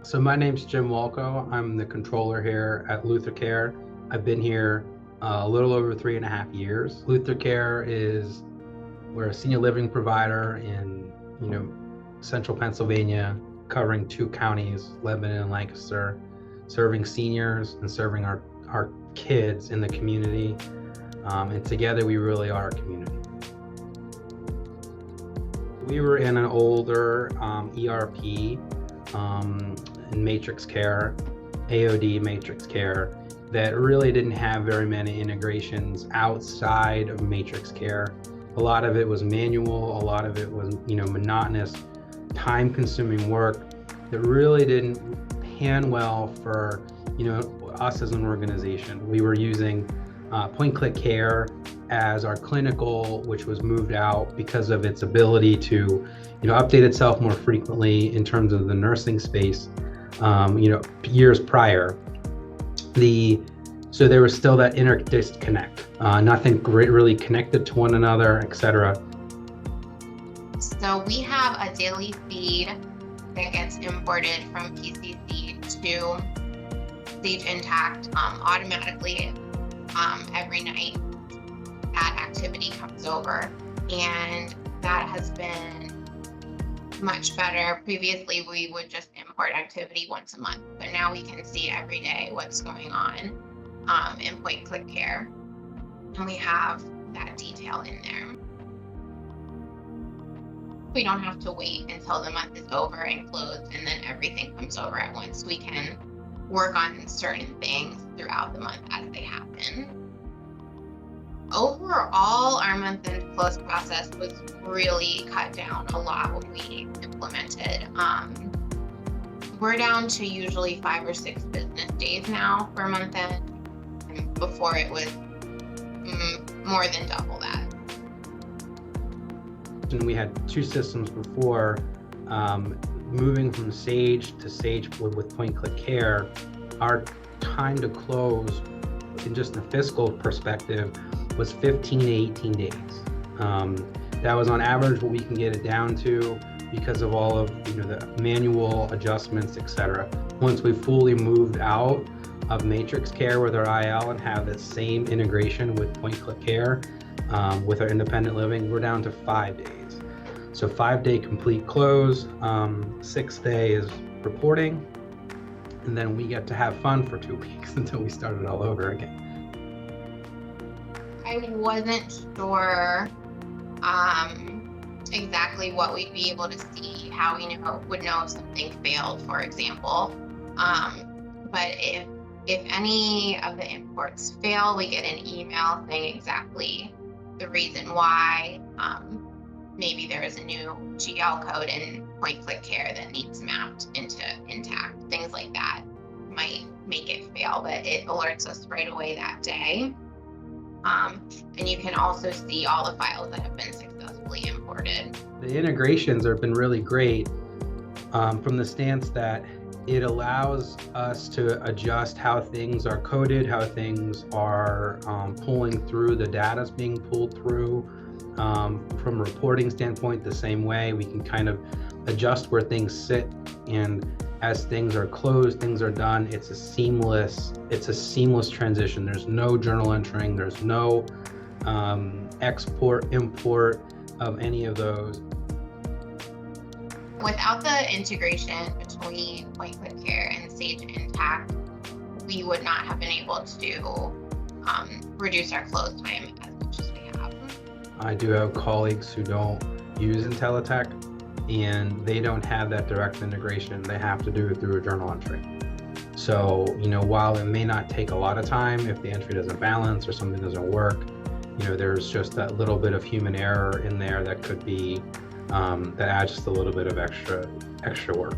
So my name's Jim Walko. I'm the controller here at Luthercare. I've been here a little over 3.5 years. Luthercare we're a senior living provider in central Pennsylvania, covering 2 counties, Lebanon and Lancaster, serving seniors and serving our kids in the community. And together we really are a community. We were in an older ERP in Matrix Care, AOD Matrix Care, that really didn't have very many integrations outside of Matrix Care. A lot of it was manual, a lot of it was monotonous, time-consuming work that really didn't pan well for us as an organization. We were using PointClickCare as our clinical, which was moved out because of its ability to update itself more frequently in terms of the nursing space. Years prior, so there was still that inner disconnect, nothing really connected to one another, etc. So we have a daily feed that gets imported from PCC to Sage Intacct automatically every night. That activity comes over, and that has been much better. Previously, we would just import activity once a month, but now we can see every day what's going on in PointClickCare, and we have that detail in there. We don't have to wait until the month is over and closed and then everything comes over at once. We can work on certain things throughout the month as they happen. Overall, our month-end close process was really cut down a lot when we implemented. We're down to usually 5 or 6 business days now for month-end. And before it was more than double that. And we had 2 systems before. Moving from Sage to Sage with PointClickCare, our time to close in just the fiscal perspective was 15 to 18 days. That was on average what we can get it down to because of all of the manual adjustments, etc. Once we fully moved out of Matrix Care with our IL and have the same integration with PointClickCare with our independent living, we're down to 5 days. So 5-day complete close, 6th day is reporting, and then we get to have fun for 2 weeks until we start it all over again. I wasn't sure exactly what we'd be able to see, how we would know if something failed, for example. But if any of the imports fail, we get an email saying exactly the reason why. Maybe there is a new GL code in PointClickCare that needs mapped into Intacct. Things like that might make it fail, but it alerts us right away that day. And you can also see all the files that have been successfully imported. The integrations have been really great from the stance that it allows us to adjust how things are coded, how things are pulling through, the data's being pulled through. From a reporting standpoint, the same way we can kind of adjust where things sit, and as things are closed, things are done. It's a seamless transition. There's no journal entering, there's no export, import of any of those. Without the integration between PointClickCare and Sage Intacct, we would not have been able to reduce our close time as much as we have. I do have colleagues who don't use Intellitec, and they don't have that direct integration. They have to do it through a journal entry. So, while it may not take a lot of time, if the entry doesn't balance or something doesn't work, there's just that little bit of human error in there that could be, that adds just a little bit of extra work.